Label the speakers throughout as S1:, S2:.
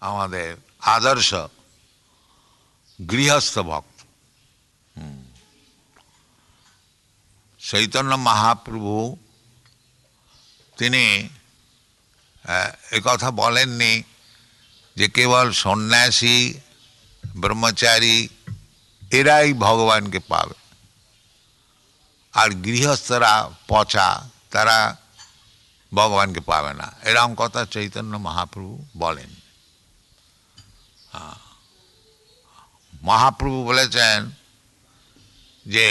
S1: আমাদের আদর্শ গৃহস্থ ভক্ত। চৈতন্য মহাপ্রভু তিনি একথা বলেননি যে কেবল সন্ন্যাসী ব্রহ্মচারী এরাই ভগবানকে পাবে, আর গৃহস্থরা পচা তারা ভগবানকে পাবে না, এরকম কথা চৈতন্য মহাপ্রভু বলেন। মহাপ্রভু বলেছেন যে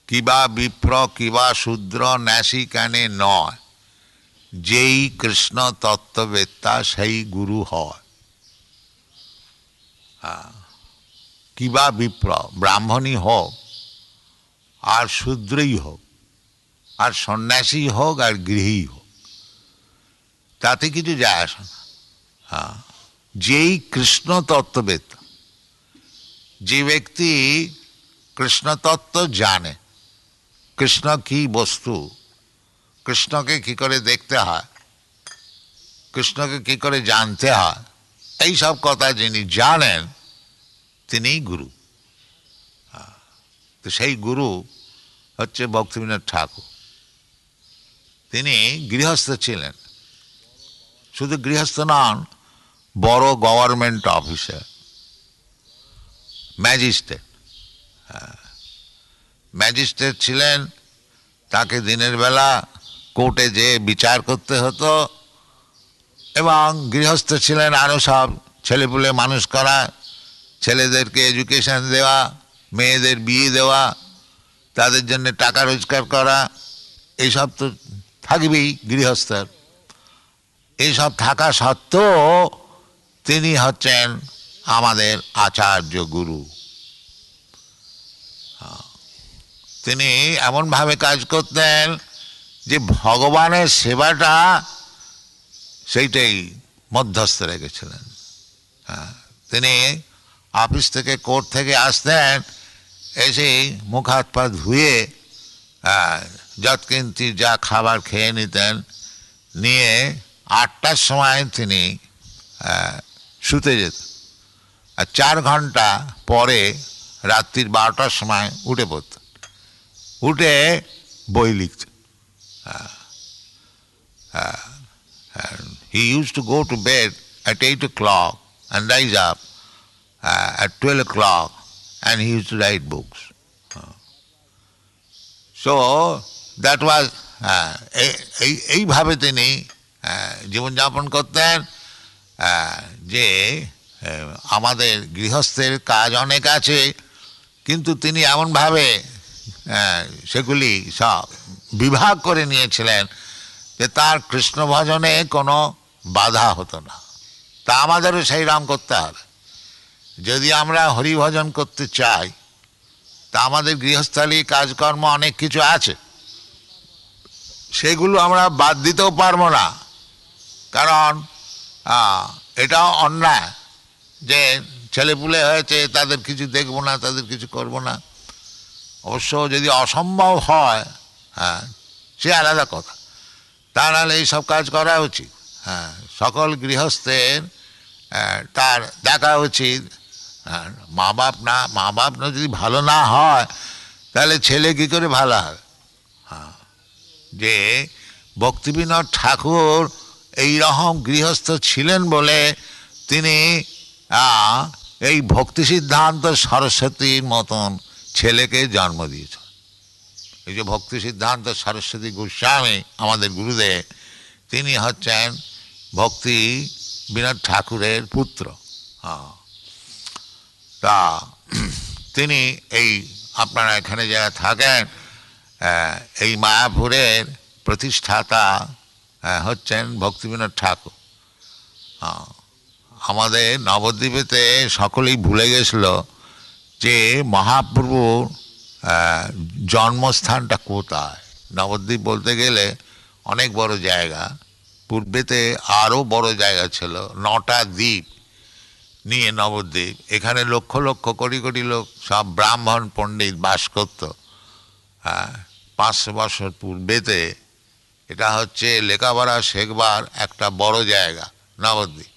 S1: কিবা বিপ্র কিবা শূদ্র ন্যাসী কানে নয়, যেই কৃষ্ণ তত্ত্ববেত্তা সেই গুরু হয়। কিবা বিপ্র, ব্রাহ্মণই হোক আর শূদ্রই হোক আর সন্ন্যাসী হোক আর গৃহী হোক, তাতে কিছু যায় আসে না। যেই কৃষ্ণ তত্ত্ববেত্তা, যে ব্যক্তি কৃষ্ণতত্ত্ব জানে, কৃষ্ণ কি বস্তু, কৃষ্ণকে কি করে দেখতে হয়, কৃষ্ণকে কি করে জানতে হয়, এই সব কথা যিনি জানেন তিনিই গুরু। তো সেই গুরু হচ্ছে ভক্তিবিনোদ ঠাকুর। তিনি গৃহস্থ ছিলেন, শুধু গৃহস্থ নন, বড় গভর্নমেন্ট অফিসার, ম্যাজিস্ট্রেট। ম্যাজিস্ট্রেট ছিলেন, তাকে দিনের বেলা কোর্টে যেয়ে বিচার করতে হতো, এবং গৃহস্থ ছিলেন আরও সব ছেলেপুলে মানুষ করা, ছেলেদেরকে এডুকেশন দেওয়া, মেয়েদের বিয়ে দেওয়া, তাদের জন্য টাকা রোজগার করা, এইসব তো থাকবেই গৃহস্থের। এইসব থাকা সত্ত্বেও তিনি হচ্ছেন আমাদের আচার্য গুরু। তিনি এমনভাবে কাজ করতেন যে ভগবানের সেবাটা সেইটাই মধ্যস্থ রেখেছিলেন। তিনি অফিস থেকে কোর্ট থেকে আসতেন, এসে মুখ হাত পা ধুয়ে যৎকিঞ্চিৎ যা খাবার খেয়ে নিতেন, নিয়ে 8টার সময় তিনি শুতে যেতেন, আর 4 ঘন্টা পরে রাত্রির 12টার সময় উঠে পড়তেন, উঠে বই লিখতেন। He used to go to bed at 8 o'clock and rise up at 12 o'clock, and he used to write books. So that was এইভাবে তিনি জীবনযাপন করতেন। যে আমাদের গৃহস্থের কাজ অনেক আছে, কিন্তু তিনি এমনভাবে সেগুলি সব বিভাগ করে নিয়েছিলেন যে তার কৃষ্ণ ভজনে কোনো বাধা হতো না। তা আমাদেরও সেই রাম করতে হবে। যদি আমরা হরিভজন করতে চাই, তা আমাদের গৃহস্থলী কাজকর্ম অনেক কিছু আছে, সেগুলো আমরা বাদ দিতেও পারবো না, কারণ এটাও অন্যায় যে ছেলেপুলে হয়েছে তাদের কিছু দেখবো না, তাদের কিছু করবো না। অবশ্য যদি অসম্ভব হয়, সে আলাদা কথা, তা নাহলে এইসব কাজ করা উচিত। সকল গৃহস্থের তার দেখা উচিত। মা বাপ না যদি ভালো না হয়, তাহলে ছেলে কী করে ভালো হবে? যে ভক্তিবিনোদ ঠাকুর এই রকম গৃহস্থ ছিলেন বলে তিনি এই ভক্তি সিদ্ধান্ত সরস্বতীর মতন ছেলেকে জন্ম দিয়েছেন। এই যে ভক্তি সিদ্ধান্ত সরস্বতী গোস্বামী আমাদের গুরুদেব, তিনি হচ্ছেন ভক্তি বিনোদ ঠাকুরের পুত্র। তা তিনি এই আপনারা এখানে যারা থাকেন, এই মায়াপুরের প্রতিষ্ঠাতা হচ্ছেন ভক্তিবিনোদ ঠাকুর। আমাদের নবদ্বীপেতে সকলেই ভুলে গেছিল যে মহাপ্রভুর জন্মস্থানটা কোথায়। নবদ্বীপ বলতে গেলে অনেক বড় জায়গা, পূর্বেতে আরও বড় জায়গা ছিল, 9টা দ্বীপ নিয়ে নবদ্বীপ। এখানে লক্ষ লক্ষ কোটি কোটি লোক, সব ব্রাহ্মণ পণ্ডিত বাস করত। 500 বছর পূর্বেতে এটা হচ্ছে লেখাপড়া শেখবার একটা বড় জায়গা নবদ্বীপ।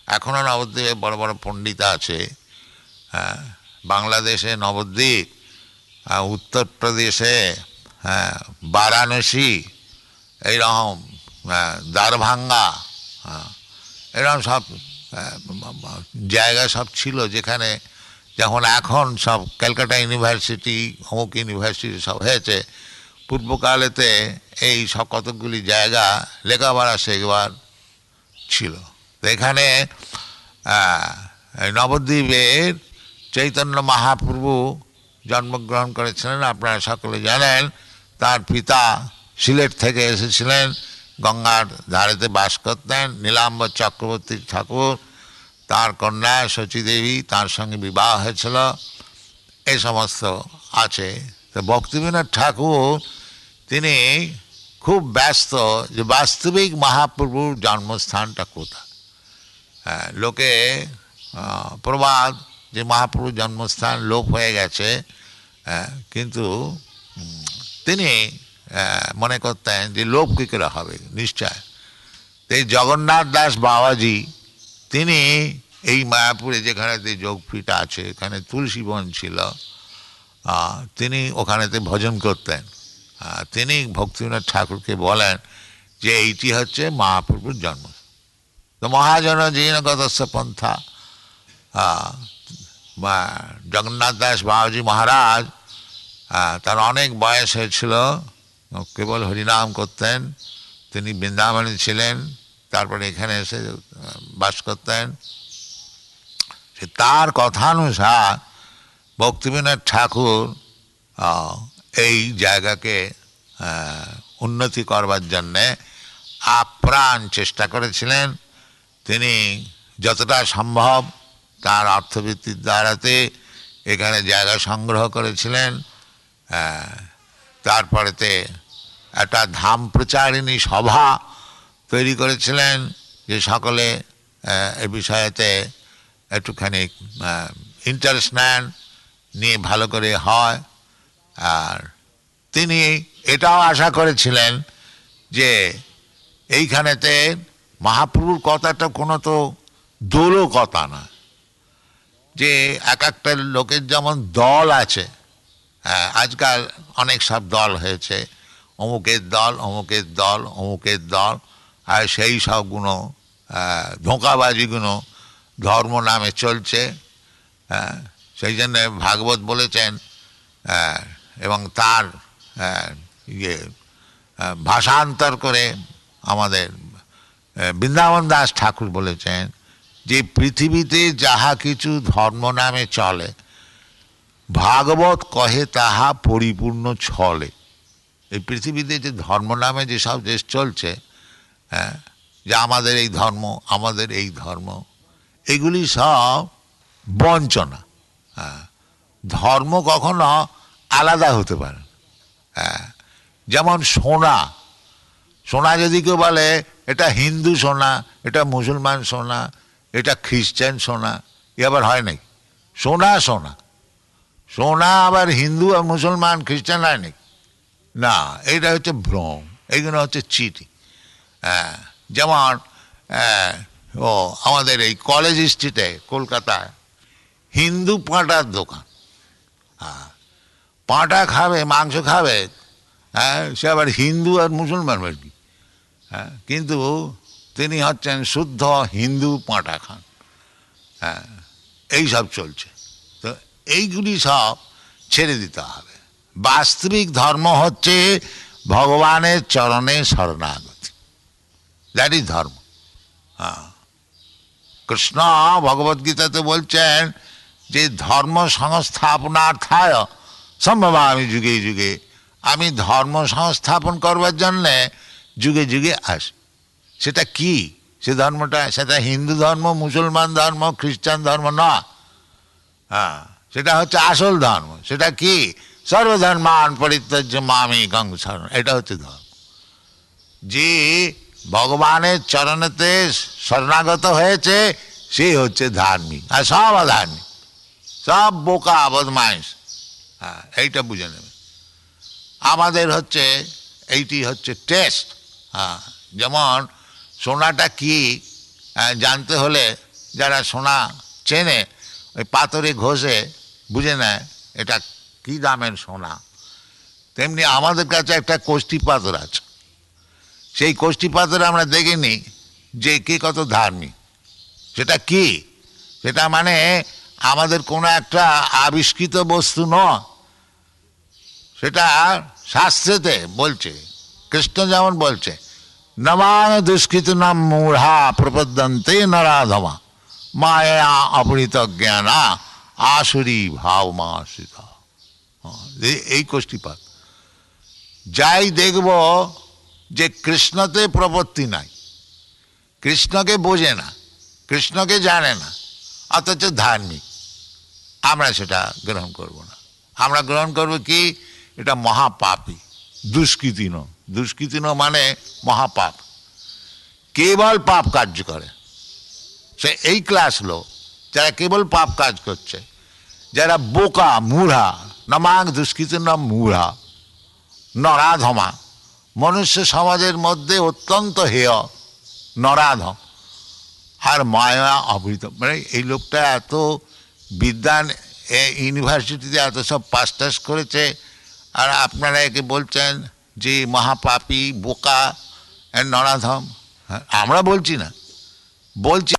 S1: এখনও নবদ্বীপে বড় বড় পণ্ডিত আছে। হ্যাঁ, বাংলাদেশে নবদ্বীপ, উত্তরপ্রদেশে হ্যাঁ বারাণসী, এইরকম দ্বারভাঙ্গা, এরকম সব জায়গা সব ছিল যেখানে, যখন এখন সব ক্যালকাটা ইউনিভার্সিটি, অমুক ইউনিভার্সিটি সব হয়েছে, পূর্বকালেতে এই সব কতকগুলি জায়গা লেখাপড়া শেখবার ছিল। তো এখানে নবদ্বীপের চৈতন্য মহাপ্রভু জন্মগ্রহণ করেছিলেন, আপনারা সকলে জানেন। তার পিতা সিলেট থেকে এসেছিলেন, গঙ্গার ধারেতে বাস করতেন, নীলাম্বর চক্রবর্তী ঠাকুর, তার কন্যা শচীদেবী, তার সঙ্গে বিবাহ হয়েছিল, এই সমস্ত আছে। তো ভক্তিবিনোদ ঠাকুর তিনি খুব ব্যস্ত যে বাস্তবিক মহাপ্রভুর জন্মস্থানটা কোথায়। লোকে প্রবাদ যে মহাপ্রভুর জন্মস্থান লোপ হয়ে গেছে, কিন্তু তিনি মনে করতেন যে লোপ কী করে হবে, নিশ্চয়। এই জগন্নাথ দাস বাবাজি তিনি এই মায়াপুরে যেখানেতে যোগপীঠ আছে, এখানে তুলসী বন ছিল, তিনি ওখানেতে ভজন করতেন। তিনি ভক্তিবিনোদ ঠাকুরকে বলেন যে এইটি হচ্ছে মহাপ্রভুর জন্ম। তো মহাজন জিনগতস্য পন্থা, জগন্নাথ দাস বাবাজি মহারাজ তার অনেক বয়স হয়েছিল, কেবল হরিনাম করতেন। তিনি বৃন্দাবনে ছিলেন, তারপরে এখানে এসে বাস করতেন। সে তার কথানুসার ভক্তিবিনোদ ঠাকুর এই জায়গাকে উন্নতি করবার জন্যে আপ্রাণ চেষ্টা করেছিলেন। তিনি যতটা সম্ভব তার অর্থভিত্তির দ্বারাতে এখানে জায়গা সংগ্রহ করেছিলেন। তারপরেতে একটা ধাম প্রচারিণী সভা তৈরি করেছিলেন, যে সকলে এ বিষয়েতে একটুখানি ইন্টারেস্ট নেন, নিয়ে ভালো করে হয়। আর তিনি এটাও আশা করেছিলেন যে এইখানেতে মহাপ্রভুর কথাটা কোনো তো দোলও কথা না, যে এক একটা লোকের যেমন দল আছে, আজকাল অনেক সব দল হয়েছে, অমুকের দল, অমুকের দল, অমুকের দল, আর সেই সবগুলো ধোঁকাবাজিগুলো ধর্ম নামে চলছে। সেই জন্যে ভাগবত বলেছেন, এবং তার ভাষান্তর করে আমাদের বৃন্দাবন দাস ঠাকুর বলেছেন যে পৃথিবীতে যাহা কিছু ধর্ম নামে চলে, ভাগবত কহে তাহা পরিপূর্ণ ছলে। এই পৃথিবীতে যে ধর্ম নামে যেসব দেশ চলছে, যে আমাদের এই ধর্ম, আমাদের এই ধর্ম, এগুলি সব বঞ্চনা। ধর্ম কখনো আলাদা হতে পারে। যেমন সোনা, সোনা যদি কেউ বলে এটা হিন্দু সোনা, এটা মুসলমান সোনা, এটা খ্রিস্টান সোনা, এ আবার হয় নাকি? সোনা সোনা, সোনা আবার হিন্দু আর মুসলমান খ্রিস্টান হয় নাকি? না, এটা হচ্ছে ভ্রম, এইগুলো হচ্ছে চিঠি। যেমন আমাদের এই কলেজ স্ট্রিটে কলকাতায় হিন্দু পাঁটার দোকান, পাঁটা খাবে, মাংস খাবে, সে আবার হিন্দু আর মুসলমান আর কি, কিন্তু তিনি হচ্ছেন শুদ্ধ হিন্দু পাঁটা খান। এই সব চলছে। তো এইগুলি সব ছেড়ে দিতে হবে। বাস্তবিক ধর্ম হচ্ছে ভগবানের চরণে শরণাগতি, দ্যাট ইজ ধর্ম। কৃষ্ণ ভগবদ্গীতাতে বলছেন যে ধর্ম সংস্থাপনার্থায় সম্ভবামি যুগে যুগে, আমি ধর্ম সংস্থাপন করবার জন্যে যুগে যুগে আসি। সেটা কি? সে ধর্মটা, সেটা হিন্দু ধর্ম, মুসলমান ধর্ম, খ্রিস্টান ধর্ম নয়। সেটা হচ্ছে আসল ধর্ম। সেটা কি? সর্বধর্মান পরিত্যজ্য মামেকং শরণম, এটা হচ্ছে ধর্ম। যে ভগবানের চরণেতে শরণাগত হয়েছে সেই হচ্ছে ধার্মিক, আর সব অধার্মিক, সব বোকা বদমাইশ। এইটা বুঝে নেবে। আমাদের হচ্ছে এইটি হচ্ছে টেস্ট, হ্যাঁ, যেমন সোনাটা কি জানতে হলে যারা সোনা চেনে ওই পাথরে ঘষে বুঝে নেয় এটা কি দামের সোনা। তেমনি আমাদের কাছে একটা কোষ্ঠী পাথর আছে, সেই কোষ্ঠী পাথরে আমরা দেখে নিই যে কে কত ধার্মিক। সেটা কি? সেটা মানে আমাদের কোনো একটা আবিষ্কৃত বস্তু নয়, সেটা শাস্ত্রেতে বলছে। কৃষ্ণ যেমন বলছে, নমান দুষ্কৃত নাম মূঢ়া প্রপদ্যন্তে নরাধমা মায়া অপহৃত জ্ঞানা আসুরি ভাব মাসিতা। এই কোষ্ঠীপাত যাই দেখব যে কৃষ্ণতে প্রপত্তি নাই, কৃষ্ণকে বোঝে না, কৃষ্ণকে জানে না, অথচ ধার্মিক, আমরা সেটা গ্রহণ করব না। আমরা গ্রহণ করব কি? এটা মহাপাপী, দুষ্কৃতিন। দুষ্কৃতিন মানে মহাপাপ, কেবল পাপ কার্য করে। সে এই ক্লাস লোক যারা কেবল পাপ কাজ করছে, যারা বোকা মূঢ়া, নমাং দুষ্কৃতিন মূঢ়া নরাধমা, মনুষ্য সমাজের মধ্যে অত্যন্ত হেয় নরাধম, আর মায়া অবৃত। মানে এই লোকটা এত বিদ্যান ইউনিভার্সিটিতে এত সব পাস টাস করেছে, আর আপনারা একে বলছেন যে মহাপাপী, বোকা, নরাধম। আমরা বলছি না, বলছি